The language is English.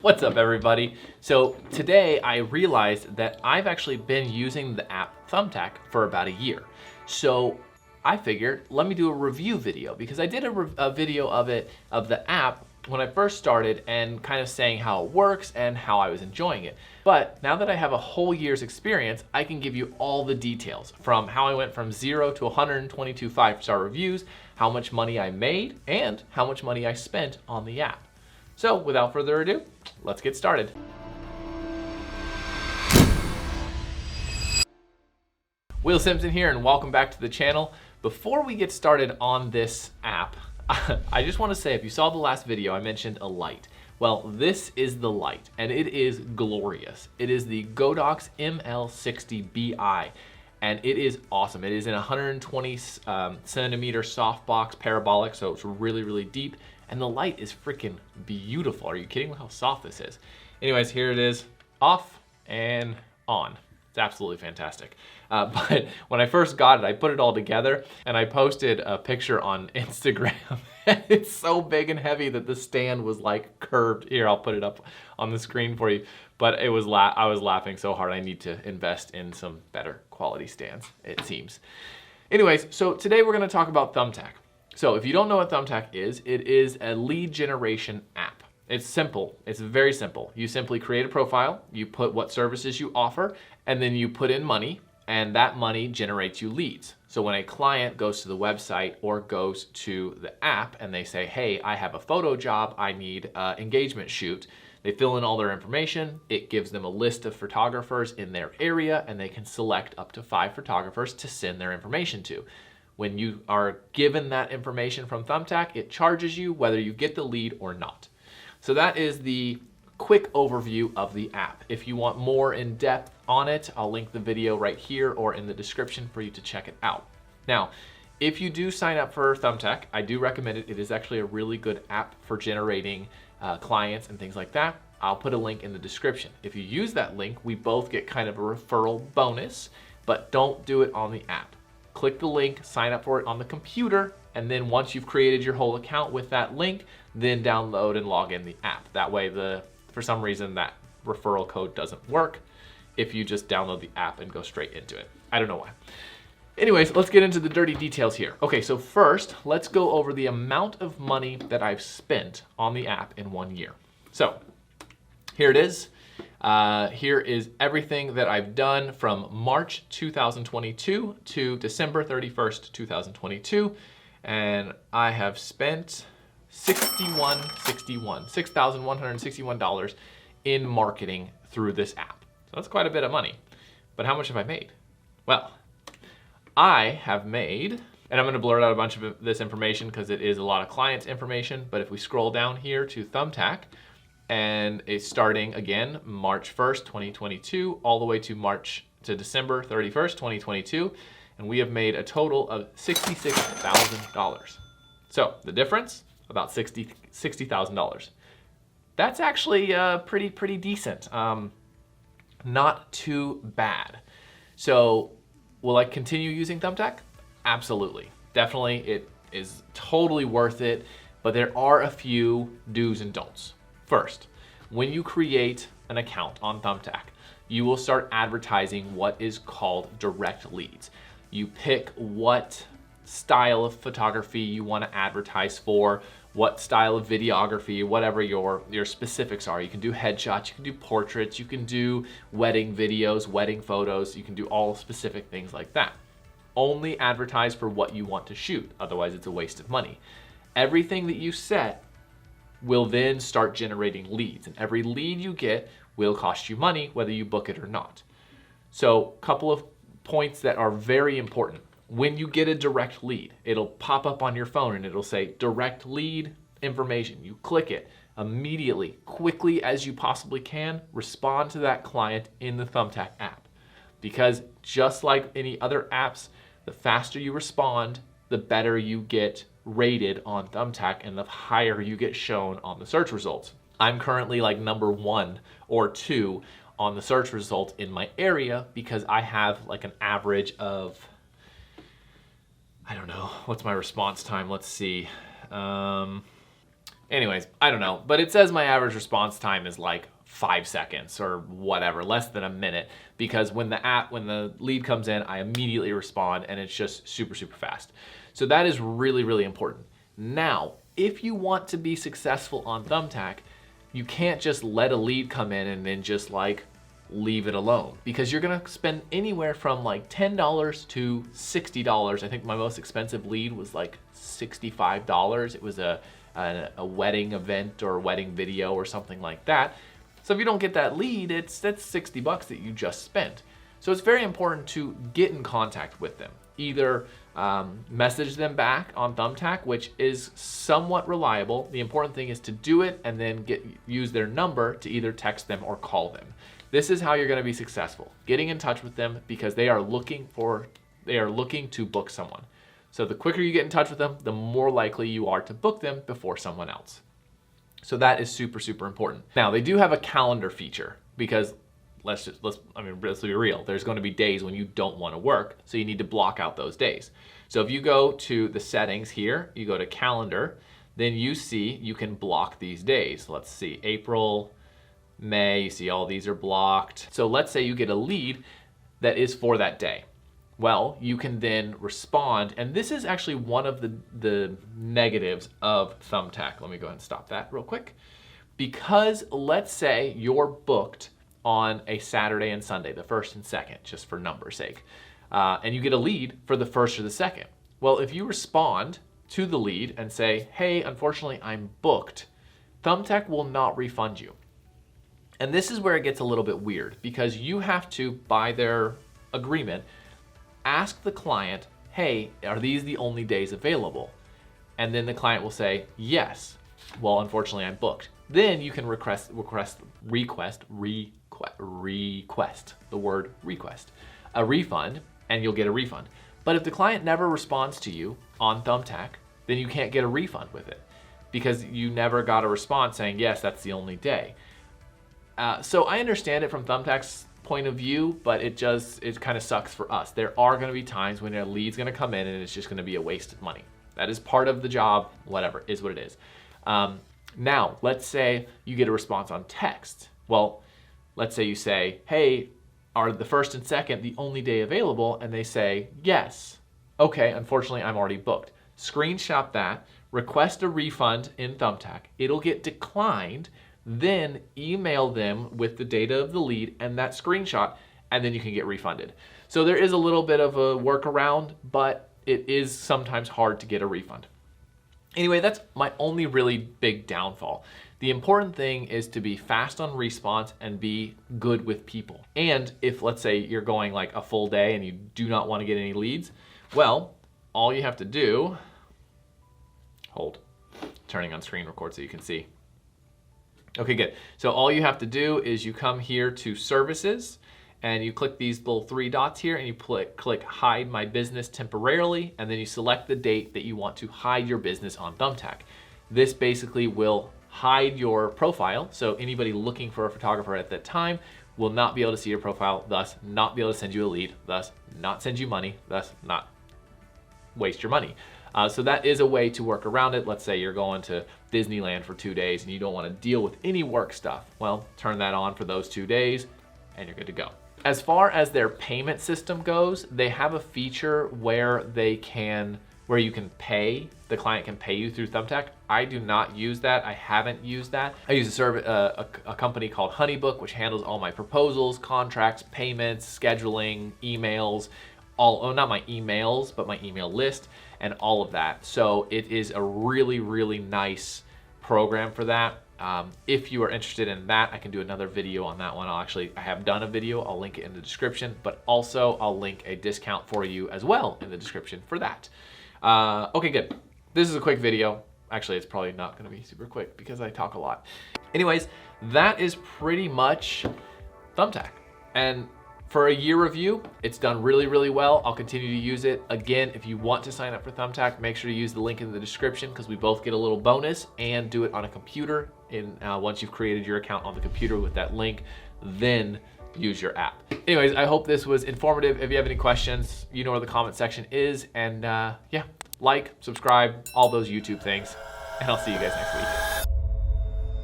What's up, everybody? So today I realized that I've actually been using the app Thumbtack for about a year. So I figured, let me do a review video, because I did a video of the app when I first started and kind of saying how it works and how I was enjoying it. But now that I have a whole year's experience, I can give you all the details, from how I went from 0 to 122 5-star reviews, how much money I made, and how much money I spent on the app. So without further ado, let's get started. Will Simpson here, and welcome back to the channel. Before we get started on this app, I just want to say, if you saw the last video, I mentioned a light. Well, this is the light, and it is glorious. It is the Godox ML60Bi, and it is awesome. It is in 120 centimeter softbox parabolic, so it's really, really deep. And the light is freaking beautiful. Are you kidding? Look how soft this is. Anyways, here it is, off and on. It's absolutely fantastic. But when I first got it, I put it all together and I posted a picture on Instagram. It's so big and heavy that the stand was like curved. Here, I'll put it up on the screen for you. But I was laughing so hard. I need to invest in some better quality stands, it seems. Anyways, so today we're gonna talk about Thumbtack. So if you don't know what Thumbtack is, it is a lead generation app. It's simple. It's very simple. You simply create a profile, you put what services you offer, and then you put in money, and that money generates you leads. So when a client goes to the website or goes to the app and they say, hey, I have a photo job, I need an engagement shoot, they fill in all their information. It gives them a list of photographers in their area, and they can select up to 5 photographers to send their information to. When you are given that information from Thumbtack, it charges you whether you get the lead or not. So that is the quick overview of the app. If you want more in depth on it, I'll link the video right here or in the description for you to check it out. Now, if you do sign up for Thumbtack, I do recommend it. It is actually a really good app for generating clients and things like that. I'll put a link in the description. If you use that link, we both get kind of a referral bonus, but don't do it on the app. Click the link, sign up for it on the computer, and then once you've created your whole account with that link, then download and log in the app. That way, for some reason, that referral code doesn't work if you just download the app and go straight into it. I don't know why. Anyways, let's get into the dirty details here. Okay, so first, let's go over the amount of money that I've spent on the app in 1 year. So here it is. Here is everything that I've done from March 2022 to December 31st, 2022. And I have spent $6,161 in marketing through this app. So that's quite a bit of money. But how much have I made? Well, I have made, and I'm going to blur out a bunch of this information because it is a lot of clients' information, but if we scroll down here to Thumbtack, and it's starting again March 1st, 2022, all the way to December 31st, 2022, and we have made a total of $66,000. So the difference, about $60,000. That's actually pretty decent. Not too bad. So will I continue using Thumbtack? Absolutely. Definitely, it is totally worth it, but there are a few do's and don'ts. First, when you create an account on Thumbtack, you will start advertising what is called direct leads. You pick what style of photography you want to advertise for, what style of videography, whatever your specifics are. You can do headshots, you can do portraits, you can do wedding videos, wedding photos, you can do all specific things like that. Only advertise for what you want to shoot, otherwise it's a waste of money. Everything that you set will then start generating leads, and every lead you get will cost you money whether you book it or not. So a couple of points that are very important. When you get a direct lead, it'll pop up on your phone and it'll say direct lead information. You click it immediately, quickly as you possibly can, respond to that client in the Thumbtack app. Because just like any other apps, the faster you respond, the better you get rated on Thumbtack and the higher you get shown on the search results. I'm currently like number 1 or 2 on the search result in my area because I have like an average of, I don't know, what's my response time? Let's see. Anyways, I don't know, but it says my average response time is like 5 seconds or whatever, less than a minute, because when the lead comes in, I immediately respond and it's just super, super fast. So that is really, really important. Now, if you want to be successful on Thumbtack, you can't just let a lead come in and then just like leave it alone, because you're gonna spend anywhere from like $10 to $60. I think my most expensive lead was like $65. It was a wedding event or wedding video or something like that. So if you don't get that lead, that's $60 that you just spent. So it's very important to get in contact with them. Either message them back on Thumbtack, which is somewhat reliable. The important thing is to do it and then use their number to either text them or call them. This is how you're going to be successful, getting in touch with them, because they are looking to book someone. So the quicker you get in touch with them, the more likely you are to book them before someone else. So that is super, super important. Now, they do have a calendar feature, because let's be real. There's going to be days when you don't want to work, so you need to block out those days. So if you go to the settings here, you go to calendar, then you see you can block these days. Let's see, April, May, you see all these are blocked. So let's say you get a lead that is for that day. Well, you can then respond, and this is actually one of the negatives of Thumbtack. Let me go ahead and stop that real quick. Because let's say you're booked on a Saturday and Sunday, the 1st and 2nd, just for number's sake, and you get a lead for the 1st or the 2nd. Well, if you respond to the lead and say, hey, unfortunately, I'm booked, Thumbtack will not refund you. And this is where it gets a little bit weird, because you have to, by their agreement, ask the client, hey, are these the only days available? And then the client will say, yes. Well, unfortunately, I'm booked. Then you can request a refund, and you'll get a refund. But if the client never responds to you on Thumbtack, then you can't get a refund with it, because you never got a response saying, yes, that's the only day. So I understand it from Thumbtack's point of view, but it kind of sucks for us. There are going to be times when a lead's going to come in and it's just going to be a waste of money. That is part of the job, whatever, is what it is. Now, let's say you get a response on text. Well, let's say you say, hey, are the 1st and 2nd the only day available? And they say, yes. Okay, unfortunately, I'm already booked. Screenshot that, request a refund in Thumbtack. It'll get declined. Then email them with the data of the lead and that screenshot, and then you can get refunded. So there is a little bit of a workaround, but it is sometimes hard to get a refund. Anyway, that's my only really big downfall. The important thing is to be fast on response and be good with people. And if, let's say, you're going like a full day and you do not want to get any leads, well, all you have to do, turning on screen record so you can see. Okay, good. So all you have to do is you come here to services and you click these little 3 dots here and you click hide my business temporarily, and then you select the date that you want to hide your business on Thumbtack. This basically will hide your profile, so anybody looking for a photographer at that time will not be able to see your profile, thus not be able to send you a lead, thus not send you money, thus not waste your money. So that is a way to work around it. Let's say you're going to Disneyland for 2 days and you don't want to deal with any work stuff. Well, turn that on for those 2 days and you're good to go. As far as their payment system goes, they have a feature where you can pay, the client can pay you through Thumbtack. I do not use that. I haven't used that. I use a company called Honeybook, which handles all my proposals, contracts, payments, scheduling, emails, not my emails, but my email list and all of that. So it is a really, really nice program for that. If you are interested in that, I can do another video on that one. I have done a video. I'll link it in the description, but also I'll link a discount for you as well in the description for that. Okay, good. This is a quick video. Actually, it's probably not going to be super quick because I talk a lot. Anyways, that is pretty much Thumbtack. And for a year review, it's done really, really well. I'll continue to use it. Again, if you want to sign up for Thumbtack, make sure to use the link in the description because we both get a little bonus, and do it on a computer. Once you've created your account on the computer with that link, then use your app. Anyways, I hope this was informative. If you have any questions, you know where the comment section is. And yeah, like, subscribe, all those YouTube things. and I'll see you guys next week.